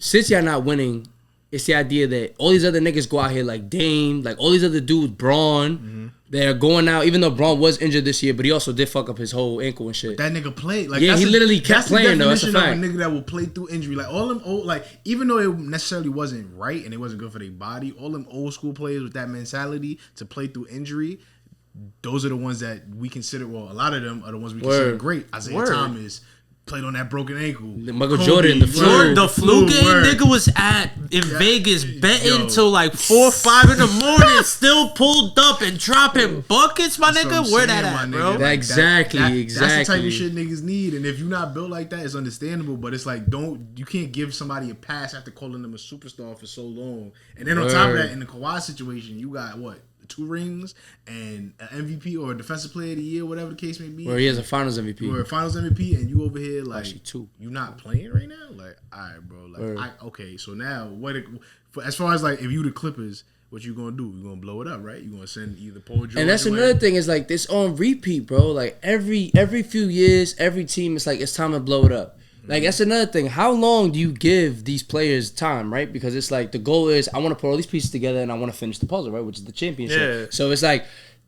since y'all not winning, it's the idea that all these other niggas go out here like Dame, like all these other dudes, Braun, they're going out, even though Braun was injured this year, but he also did fuck up his whole ankle and shit. That nigga played. Like, yeah, he literally kept playing, though. That's a fact. Of a nigga that will play through injury. Like, all them old, like, even though it necessarily wasn't right and it wasn't good for their body, all them old school players with that mentality to play through injury, those are the ones that we consider, well, a lot of them are the ones we consider great. Isaiah Thomas played on that broken ankle. Michael Jordan, the flu game, nigga was in Vegas betting till like 4 or 5 in the morning, still pulled up and dropping buckets, my nigga. Where that at, bro? Like, exactly. That's the type of shit niggas need. And if you're not built like that, it's understandable. But it's like, you can't give somebody a pass after calling them a superstar for so long. And then on top of that, in the Kawhi situation, you got what? 2 rings and an MVP or a defensive player of the year, whatever the case may be. Or he has a finals MVP. Or a finals MVP, and you over here like, actually 2. You not playing right now? Like, all right, bro. Like, okay, so now as far as like, if you the Clippers, what you gonna do? You gonna blow it up, right? You gonna send either Paul George? And that's another thing, is like this on repeat, bro. Like every few years, every team, it's like it's time to blow it up. Like, that's another thing. How long do you give these players time, right? Because it's like the goal is I want to put all these pieces together and I want to finish the puzzle, right? Which is the championship. Yeah. So it's like,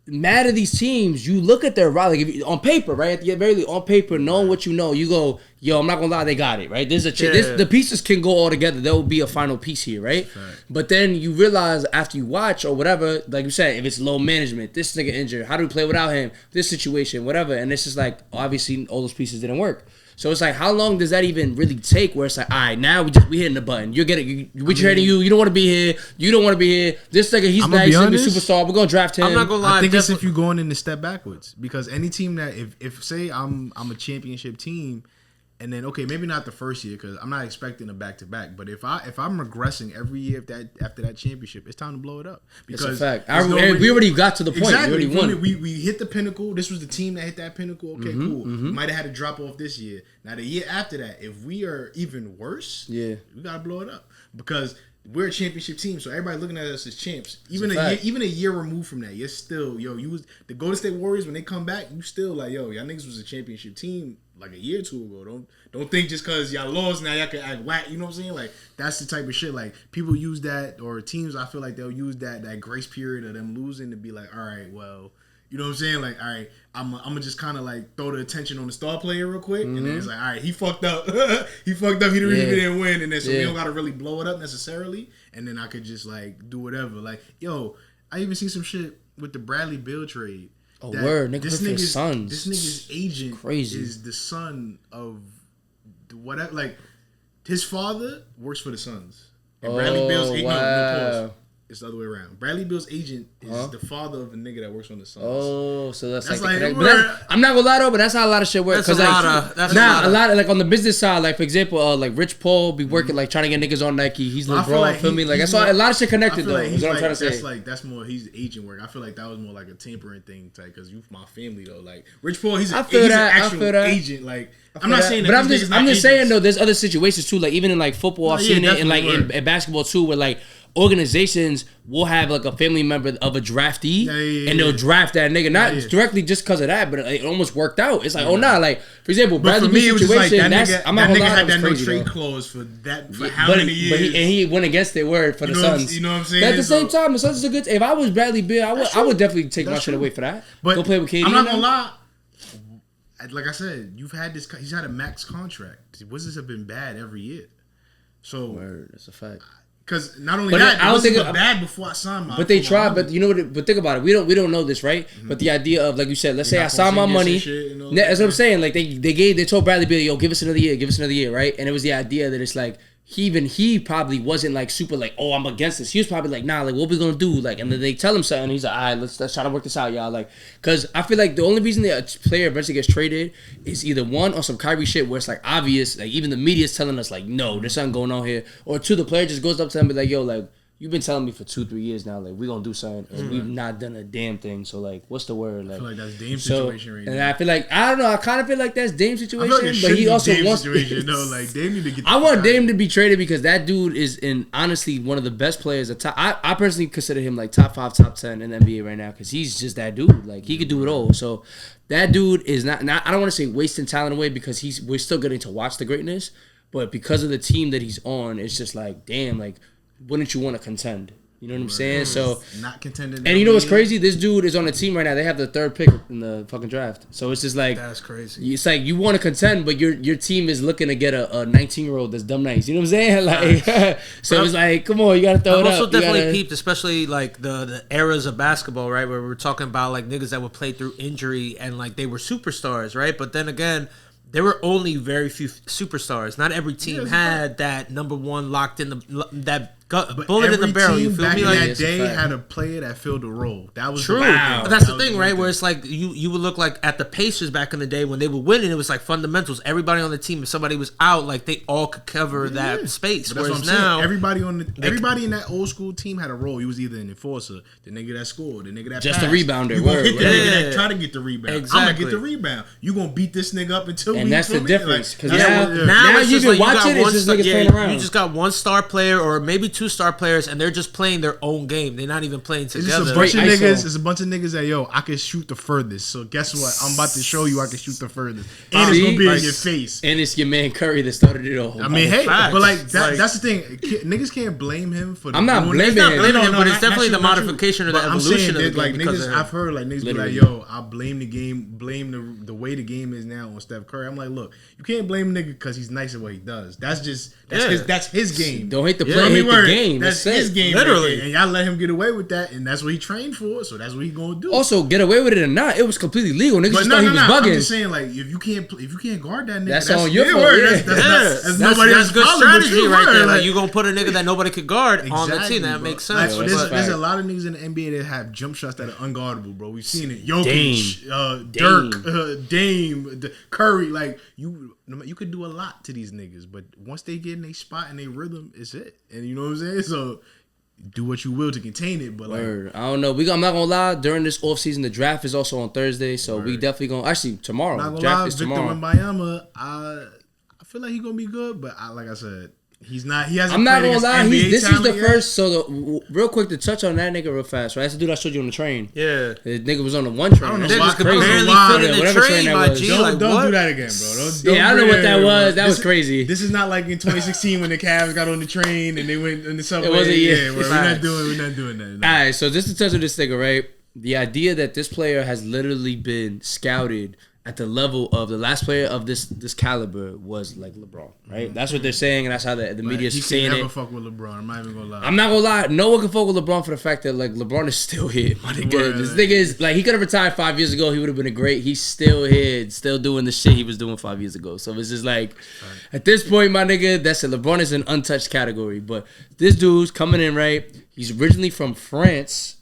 mad at these teams, you look at their roster, like, if you, on paper, right? At the very least, on paper, knowing what you know, you go, yo, I'm not gonna lie, they got it, right? The pieces can go all together. There will be a final piece here, right? But then you realize after you watch or whatever, like you said, if it's low management, this nigga injured, how do we play without him? This situation, whatever, and it's just like, obviously all those pieces didn't work. So it's like, how long does that even really take? Where it's like, all right, now we hitting the button. You're getting, we're trading you. You don't want to be here. You don't want to be here. This nigga, he's nice. He's a superstar. We're gonna draft him. I'm not gonna lie. I think it's if you're going in the step backwards, because any team that if say I'm a championship team, and then okay, maybe not the first year because I'm not expecting a back-to-back, but if I'm regressing every year after that championship, it's time to blow it up. Because that's a fact. We already got to the point. Exactly. We already won. We hit the pinnacle. This was the team that hit that pinnacle. Okay, cool. We might have had to drop off this year. Now the year after that, if we are even worse, we gotta blow it up because we're a championship team, so everybody looking at us as champs. Even a year removed from that, you're still the Golden State Warriors when they come back. You still like y'all niggas was a championship team like a year or two ago. Don't think just because y'all lost now y'all can act whack. You know what I'm saying? Like that's the type of shit. Like people use that, or teams, I feel like they'll use that grace period of them losing to be like, all right, well, you know what I'm saying? Like, all right, I'm gonna just kind of like throw the attention on the star player real quick, and then it's like, all right, he fucked up. He fucked up. He didn't win, and then so we don't gotta really blow it up necessarily. And then I could just like do whatever. Like, yo, I even see some shit with the Bradley Beal trade. Oh, word, nigga, this for the nigga's Suns. this nigga's agent Crazy. is the son of whatever. Like his father works for the Suns. And Bradley Beal's agent. No, pause. It's the other way around. Bradley Beal's agent is the father of the nigga that works on the Suns. Oh, so that's like like I'm not gonna lie though, but that's how a lot of shit works. That's a lot of like on the business side, like for example, like Rich Paul be working like trying to get niggas on Nike. He's LeBron, feel me? Like that's why a lot of shit connected though. Is what I'm trying to say. That's more he's agent work. I feel like that was more like a tampering thing type because you my family though. Like Rich Paul, he's an actual agent. Like I'm not saying that, but I'm just saying though. There's other situations too. Like even in like football, I've seen it, and like in basketball too, where like organizations will have like a family member of a draftee and they'll draft that nigga not directly just because of that, but it almost worked out. It's like like for example, Bradley Beal's situation. I'm not gonna lie, had that no crazy, trade clause for that for how many years? But he went against it word for the Suns. You know what I'm saying? But at the same time, the Suns is a good. If I was Bradley Beal, I would definitely take my shit away for that. But go play with KD. I'm not gonna lie. Like I said, he's had a max contract. Wizards have been bad every year. So word, that's a fact. Because not only that, I don't think it was bad before I signed my. But they tried. But you know what? But think about it. We don't know this, right? Mm-hmm. But the idea of like you said, let's say I signed my money. That's what I'm saying. Like they told Bradley Beal, yo, give us another year, right? And it was the idea that it's like he probably wasn't like super like, oh, I'm against this. He was probably like, nah, like what we gonna do? Like, and then they tell him something. He's like, all right, let's try to work this out, y'all. Like, cause I feel like the only reason that a player eventually gets traded is either one or some Kyrie shit where it's like obvious, like even the media's telling us like, no, there's something going on here, or two, the player just goes up to him and be like, yo, like you've been telling me for 2-3 years now, like we gonna do something, and we've not done a damn thing. So like, what's the word? Like, I feel like that's Dame's situation right now. And I feel like I don't know. I kind of feel like that's Dame's situation, but he also wants. No, like Dame need to get. I want Dame to be traded because that dude is honestly one of the best players. I personally consider him like top 5, top 10 in the NBA right now because he's just that dude. Like he could do it all. So that dude is not. I don't want to say wasting talent away because we're still getting to watch the greatness, but because of the team that he's on, it's just like damn. Like wouldn't you want to contend? You know what I'm saying? So not contending. And you know what's crazy? This dude is on the team right now. They have the 3rd pick in the fucking draft. So it's just like that's crazy. It's like you want to contend, but your team is looking to get a 19-year-old that's dumb nice. You know what I'm saying? Like, so it's like, come on, you gotta throw it up. I've also definitely peeped, especially like the eras of basketball, right? Where we're talking about like niggas that would play through injury and like they were superstars, right? But then again, there were only very few superstars. Not every team had that number one locked in that bullet in the barrel. You feel me? Like that day had a player that filled a role. That was true. But that's the thing, right? Where it's like you would look like at the Pacers back in the day when they were winning. It was like fundamentals. Everybody on the team, if somebody was out, like they all could cover that space. But whereas now, everybody in that old school team had a role. He was either an enforcer, the nigga that scored, the nigga that just passed. a rebounder. You gonna hit the nigga that try to get the rebound. Exactly. I'm gonna get the rebound. You gonna beat this nigga up until and that's the difference. Because now you can watch it. It's just niggas playing around. You just got one star player or maybe 2 star players, and they're just playing their own game. They're not even playing together. It's a bunch of niggas. It's a bunch of niggas that I can shoot the furthest. So guess what? I'm about to show you I can shoot the furthest, and it's gonna be in your face. And it's your man Curry that started it all. I mean, hey, but like that's the thing. Niggas can't blame him for. I'm not blaming him, but it's definitely the modification or the evolution of the game. Like niggas, I've heard like niggas be like, "Yo, I blame the game, blame the way the game is now on Steph Curry." I'm like, look, you can't blame nigga because he's nice at what he does. That's his game. Don't hate the play, hate the game. That's his game, literally. And y'all let him get away with that, and that's what he trained for. So that's what he gonna do. Also, get away with it or not, it was completely legal. Niggas just thought he was bugging. I'm just saying, like, if you can't guard that nigga, that's on your fault. That's good strategy right there. Like you gonna put a nigga that nobody could guard on the team. That makes sense. There's a lot of niggas in the NBA that have jump shots that are unguardable, bro. We've seen it. Jokic, Dirk, Dame, Curry. Like you could do a lot to these niggas, but once they get in their spot and they rhythm, it's it. And you know what I'm saying? So do what you will to contain it, but I don't know. I'm not gonna lie. During this off season, the draft is also on Thursday, so we definitely gonna actually tomorrow. Not gonna draft lie, is Victor tomorrow. Wembanyama, I feel like he's gonna be good, but like I said, he's not. He hasn't. I'm not gonna lie. This is the yet. first. So real quick to touch on that nigga real fast. Right, that's the dude I showed you on the train. Yeah, the nigga was on the one train. I don't know niggas could why. barely fit in the train. My G, don't do that again, bro. Don't I don't know what that was. That was crazy. This is not like in 2016 when the Cavs got on the train and they went in the subway. It wasn't. We're not doing that. No. All right. So just to touch on this nigga, right? The idea that this player has literally been scouted at the level of the last player of this caliber was like LeBron, right? That's what they're saying, and that's how the media is saying it. He can never fuck with LeBron. I'm not even gonna lie. I'm not gonna lie. No one can fuck with LeBron for the fact that like LeBron is still here, my nigga. This nigga is like he could have retired 5 years ago. He would have been a great. He's still here, still doing the shit he was doing 5 years ago. So it's just like at this point, my nigga, that's it. LeBron is an untouched category, but this dude's coming in right. He's originally from France.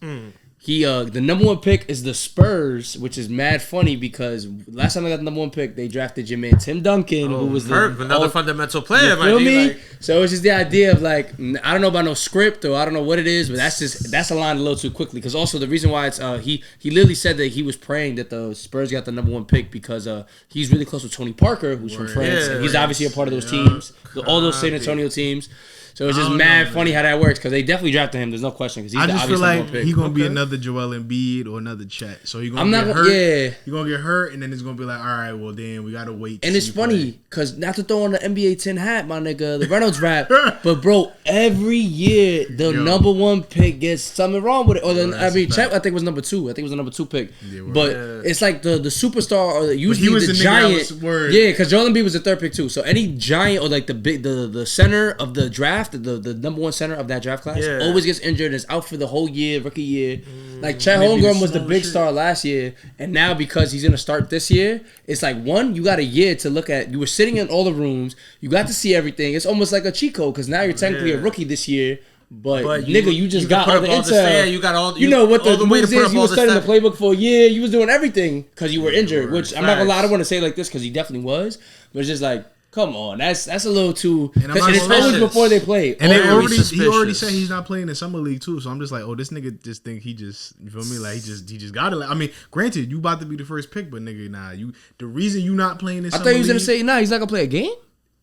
He the number 1 pick is the Spurs, which is mad funny because last time I got the number 1 pick, they drafted your man Tim Duncan, who was another fundamental player. You feel me? Like, so it's just the idea of like I don't know about no script or I don't know what it is, but that's aligned a little too quickly. Because also the reason why it's he literally said that he was praying that the Spurs got the number 1 pick because he's really close with Tony Parker, who's from France. And he's obviously a part of those teams, all those San Antonio teams. So it's just mad funny how that works because they definitely drafted him. There's no question because he's the obvious number 1 pick. He's gonna be another Joel Embiid or another Chet. So he's gonna get hurt. Yeah, he's gonna get hurt, and then it's gonna be like, all right, well then we gotta wait. And it's funny because not to throw on the NBA 10 hat, my nigga, the Reynolds rap, but bro, every year the number 1 pick gets something wrong with it. Or Chet I think was number 2. I think it was the number 2 pick. But it's like the superstar or usually the giant. Yeah, because Joel Embiid was the 3rd pick too. So any giant or like the center of the draft. The number 1 center of that draft class always gets injured and is out for the whole year, rookie year. Like Chet Holmgren was the big star last year, and now because he's gonna start this year, it's like you got a year to look at. You were sitting in all the rooms, you got to see everything. It's almost like a cheat code because now you're technically a rookie this year. But nigga, you just got all the intel. You got all. You know what the moves is. You were studying the playbook for a year. You was doing everything because you were injured. Which I'm not gonna lie, I don't want to say like this because he definitely was. But it's just like. Come on, that's a little too. And it's always before they play. And he already said he's not playing in summer league too. So I'm just like, oh, this nigga just think you feel me? Like he just got it. Like, I mean, granted, you about to be the first pick, but nigga, nah, the reason you not playing in summer league. I thought he was gonna say he's not gonna play a game.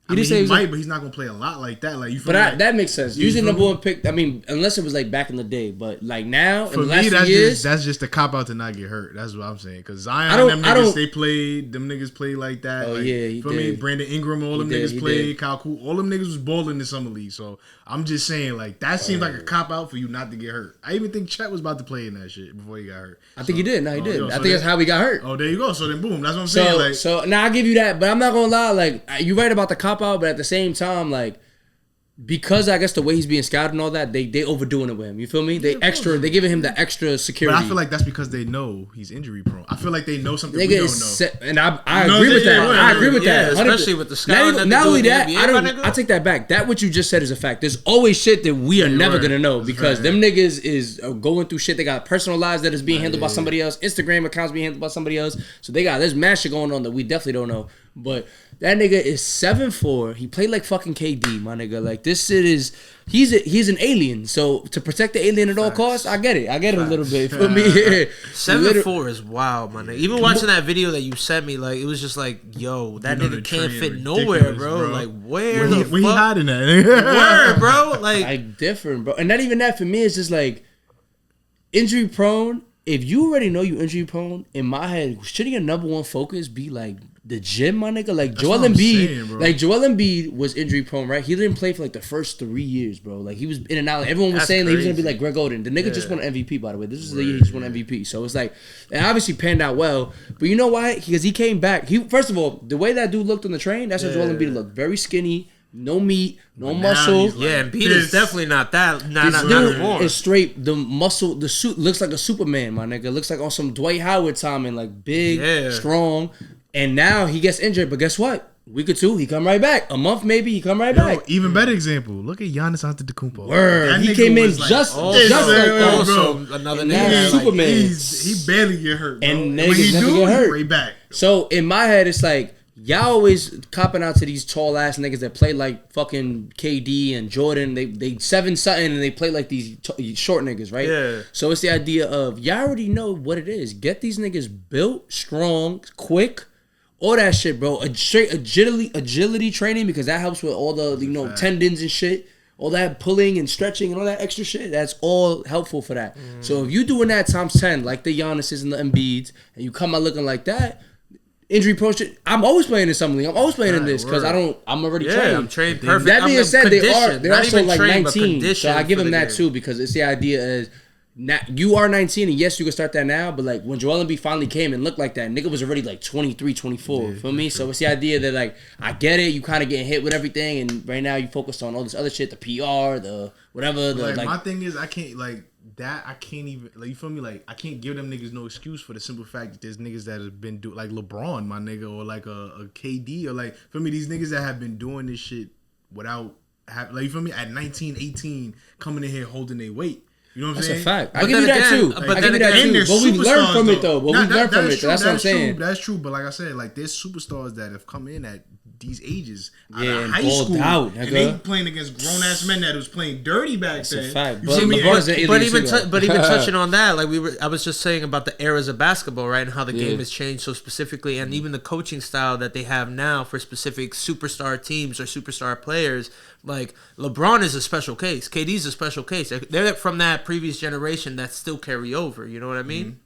He might, but he's not gonna play a lot like that. Like you. Feel but that makes sense. Usually number 1 pick. I mean, unless it was like back in the day, but like now for in the last me, few years, that's just a cop out to not get hurt. That's what I'm saying. Because Zion, them niggas play like that. Oh like, yeah, he for did. me, Brandon Ingram, all them niggas played. Kyle Kuzma, all them niggas was balling in the summer league. So I'm just saying, like that seems like a cop out for you not to get hurt. I even think Chet was about to play in that shit before he got hurt. I think he did. No, he did. I think that's how he got hurt. Oh, there you go. So then, boom. That's what I'm saying. So now I give you that, but I'm not gonna lie. Like you're right about the cop out, but at the same time, like because I guess the way he's being scouted and all that, they overdoing it with him. You feel me? They giving him the extra security. But I feel like that's because they know he's injury prone. I feel like they know something we don't know. And I agree with that. I agree with that. Especially with the scouting. Not only that, I take that back. That what you just said is a fact. There's always shit that we are never gonna know because them niggas is going through shit. They got personal lives that is being handled by somebody else. Instagram accounts being handled by somebody else. So there's mad shit going on that we definitely don't know. But that nigga is 7'4". He played like fucking KD, my nigga. Like this shit is he's an alien. So to protect the alien at all costs, I get it. I get it a little bit. For me, 7'4" is wild, my nigga. Even watching that video that you sent me, like it was just like, yo, that nigga can't fit nowhere, bro. Like where the fuck? He hiding at? Where, bro? Like different, bro. And not even that for me. It's just like injury prone. If you already know you injury prone, in my head, shouldn't your number 1 focus be like the gym, my nigga? Like Joel Embiid was injury prone, right? He didn't play for like the first 3 years, bro. Like he was in and out. Like, everyone was saying that he was gonna be like Greg Oden. The nigga just won an MVP, by the way. This is the year he just won an MVP. So it's like, it obviously panned out well. But you know why? Because he came back. First of all, the way that dude looked on the train, that's how Joel Embiid looked. Very skinny. No meat, no muscle. Like Embiid is definitely not that. Not anymore. It's straight. The muscle, the suit looks like a Superman, my nigga. Looks like on some Dwight Howard timing, like big, strong. And now he gets injured, but guess what? Week or two, he come right back. A month maybe, he come right back. Even better example. Look at Giannis Antetokounmpo. Word. He came in just like that. Also, another nigga. Superman. He barely get hurt, bro. And when he do, get hurt. Right back. So in my head, it's like, y'all always copping out to these tall ass niggas that play like fucking KD and Jordan. They 7 something and they play like these short niggas, right? Yeah. So it's the idea of y'all already know what it is. Get these niggas built, strong, quick, all that shit, bro. Straight agility training because that helps with all the tendons and shit. All that pulling and stretching and all that extra shit, that's all helpful for that. So if you doing that times 10, like the Giannis's and the Embiids, and you come out looking like that, injury prone shit. I'm always playing in Summer League. I'm always playing in this because I'm already trained. I'm trained perfect. That being said, they're also like 19. So I give them that too because it's the idea is now you are 19 and yes, you can start that now, but like when Joel Embiid finally came and looked like that, nigga was already like 23, 24. Feel me? So it's the idea that like I get it, you kind of getting hit with everything, and right now you focused on all this other shit, the PR, the whatever. The like my thing is I can't even like, you feel me? Like I can't give them niggas no excuse for the simple fact that there's niggas that have been like LeBron, my nigga, or like a KD, or like feel me, these niggas that have been doing this shit without like you feel me at 19, 18 coming in here holding their weight. You know what I'm saying? That's a fact. I give you that too. But then again, but we've learned from it though. But we've learned from it. That's what I'm saying. That's true. But like I said, like there's superstars that have come in at these ages out and of high school, out, and they playing against grown ass men that was playing dirty back then. That's a fact. But even touching on that, like I was just saying about the eras of basketball, right, and how the game has changed so specifically, and even the coaching style that they have now for specific superstar teams or superstar players. Like LeBron is a special case. KD's a special case. They're from that previous generation that still carry over. You know what I mean? Mm-hmm.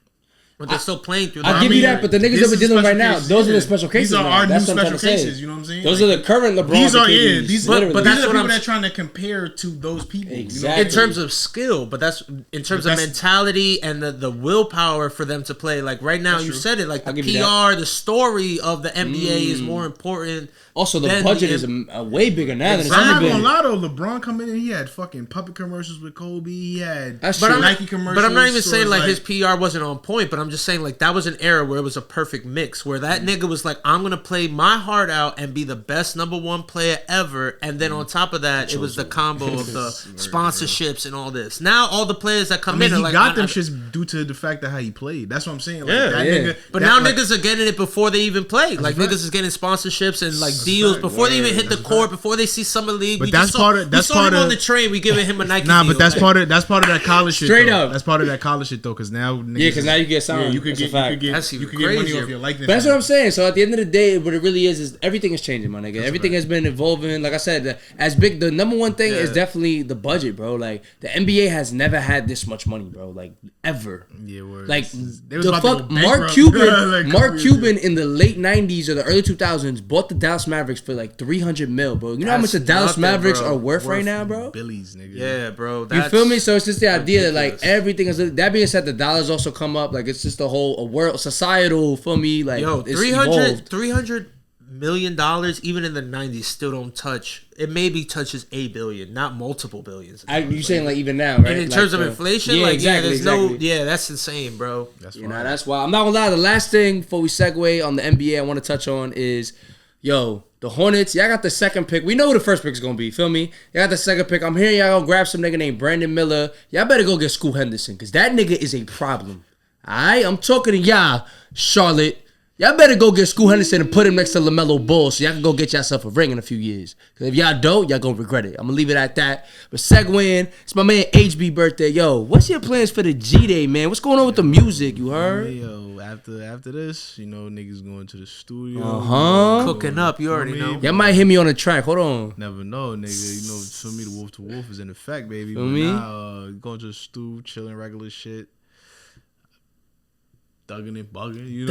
But they're still playing through that. I'll give you that, but the niggas that we're dealing with right now, those are the special cases. These are our new special cases, you know what I'm saying? Those are the current LeBron. These are, but these are the people that are trying to compare to those people. Exactly. In terms of skill, but that's in terms of mentality and the willpower for them to play. Like right now, you said it, like the PR, the story of the NBA is more important. Also, the budget is way bigger now than it's ever been. I'm not gonna lie though, LeBron coming in, he had fucking puppet commercials with Kobe. He had Nike commercials. But I'm not even saying like his PR wasn't on point. But I'm just saying like that was an era where it was a perfect mix, where that nigga was like, I'm gonna play my heart out and be the best #1 player ever, and then on top of that, it was the combo of the sponsorships and all this. Now all the players that come in are like, he got them shits due to the fact that how he played. That's what I'm saying. Like, nigga, but now niggas are getting it before they even play. Like niggas is getting sponsorships and like deals before they even hit the court, before they see summer league. But that's part of on the train. We giving him a Nike. Nah, but that's part of that college shit. Straight up, that's part of that college shit though. Because now, because now you get signed. You could get money off your likeness. But that's what I'm saying. So at the end of the day, what it really is everything is changing, my nigga. Everything has been evolving. Like I said, as big, the #1 thing is definitely the budget, bro. Like the NBA has never had this much money, bro. Like ever. Yeah, like the fuck, Mark Cuban in the late '90s or the early 2000s bought the Dallas Mavericks for like $300 million, bro. You know how much the Dallas Mavericks are worth right now, bro? Billies, nigga. Yeah, bro. You feel me? So it's just the idea that like everything is. That being said, the dollars also come up. Like it's just a world societal. Feel me? Like yo, $300 million even in the 90s still don't touch. It maybe touches $1 billion, not multiple billions. You saying like even now, right? And in terms of inflation, that's insane, bro. That's that's why I'm not gonna lie. The last thing before we segue on the NBA, I want to touch on is, the Hornets. Y'all got the second pick. We know who the first pick is gonna be. Feel me? Y'all got the second pick. I'm hearing y'all go grab some nigga named Brandon Miller. Y'all better go get Scoot Henderson, cause that nigga is a problem. Alright, I'm talking to y'all, Charlotte. Y'all better go get Scoot Henderson and put him next to LaMelo Ball so y'all can go get yourself a ring in a few years. Because if y'all don't, y'all gonna regret it. I'm gonna leave it at that. But segueing, it's my man HB birthday. Yo, what's your plans for the G-Day, man? What's going on with the music, you heard? Yo, after this, niggas going to the studio. Cooking up, you already know. Y'all might hit me on the track. Hold on. Never know, nigga. For me, the Wolf to Wolf is in effect, baby. For me? Going to the stew, chilling, regular shit. Thugging and bugging, you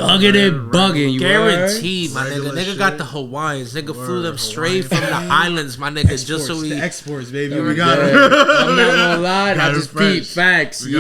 guaranteed, my nigga. Nigga got the Hawaiians. Nigga flew them straight from the islands, my nigga. Exports, just so we exports, baby. We got it. I'm not gonna lie, I just peep facts. I'm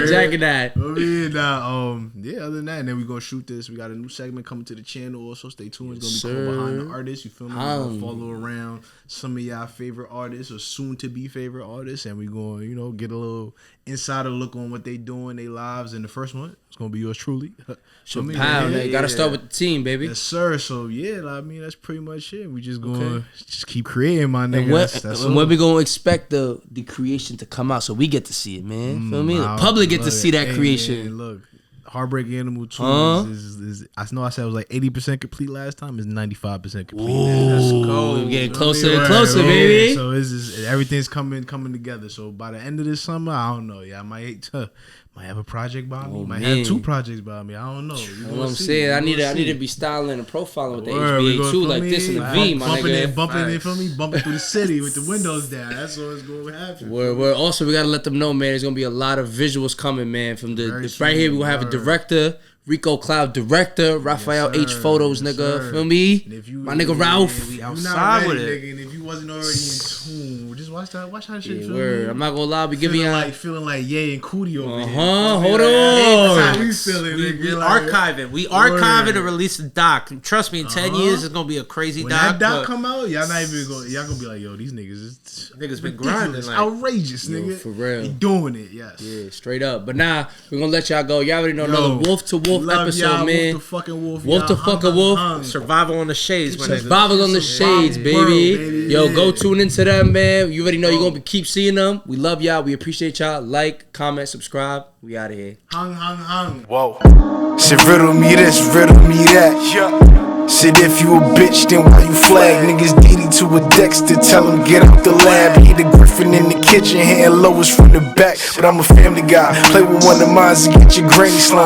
jacking that. Other than that, and then we gonna shoot this. We got a new segment coming to the channel. Also, stay tuned. It's gonna be called Behind the Artist. You feel me? We're gonna follow around some of y'all favorite artists or soon to be favorite artists, and we gonna get a little insider look on what they doing, their lives. And the first one, it's gonna be yours truly. Gotta start with the team, baby. Yes, sir. So that's pretty much it. We just gonna just keep creating, my nigga. And when we gonna expect the creation to come out so we get to see it, man. Feel me? The public get to see that creation. Man, look, Heartbreak Animal 2 is I know I said it was like 80% complete last time. It's 95% complete. Let's go. We're getting closer and closer, baby. So everything's coming together. So by the end of this summer, I don't know. Yeah, I might have a project by me. Might have 2 projects by me. I don't know. You know what I'm saying? I need to be styling and profiling with the HBA too, like this in the V, my nigga. Bumping through the city with the windows down. That's what's going to happen. We're also, we gotta let them know, man. There's gonna be a lot of visuals coming, man. From right here, we gonna have a director. Rico Cloud director, Raphael H Photos, nigga. Feel me? My nigga Ralph. We outside with it. Nigga, and if you wasn't already in tune, just just watch that. Watch how that shit. I'm not gonna lie, we giving y'all feeling like Ye and Cootie over here. Hold on. That's how we feeling. We archiving. We archiving to release the doc. Trust me, in 10 years it's gonna be a crazy when doc. That doc come out, y'all not even gonna. Y'all gonna be like, yo, these niggas been grinding. Like, outrageous, nigga. For real. They doing it. Yes. Yeah, straight up. But nah, we're gonna let y'all go. Y'all already know another Wolf to Wolf episode, man. Wolf to fucking Wolf. Wolf to fucking Wolf. Survival on the Shades, man. Survival on the Shades, baby. Yo, go tune into them, man. You already know you're gonna keep seeing them. We love y'all. We appreciate y'all. Like, comment, subscribe. We out of here. Hung. Whoa. Shit, riddle me this, riddle me that. Yeah. Shit, if you a bitch, then why you flag? Niggas DD to a Dexter, tell him get out the lab. He the Griffin in the kitchen, hand lowest from the back. But I'm a family guy. Play with one of mine to get your granny slime.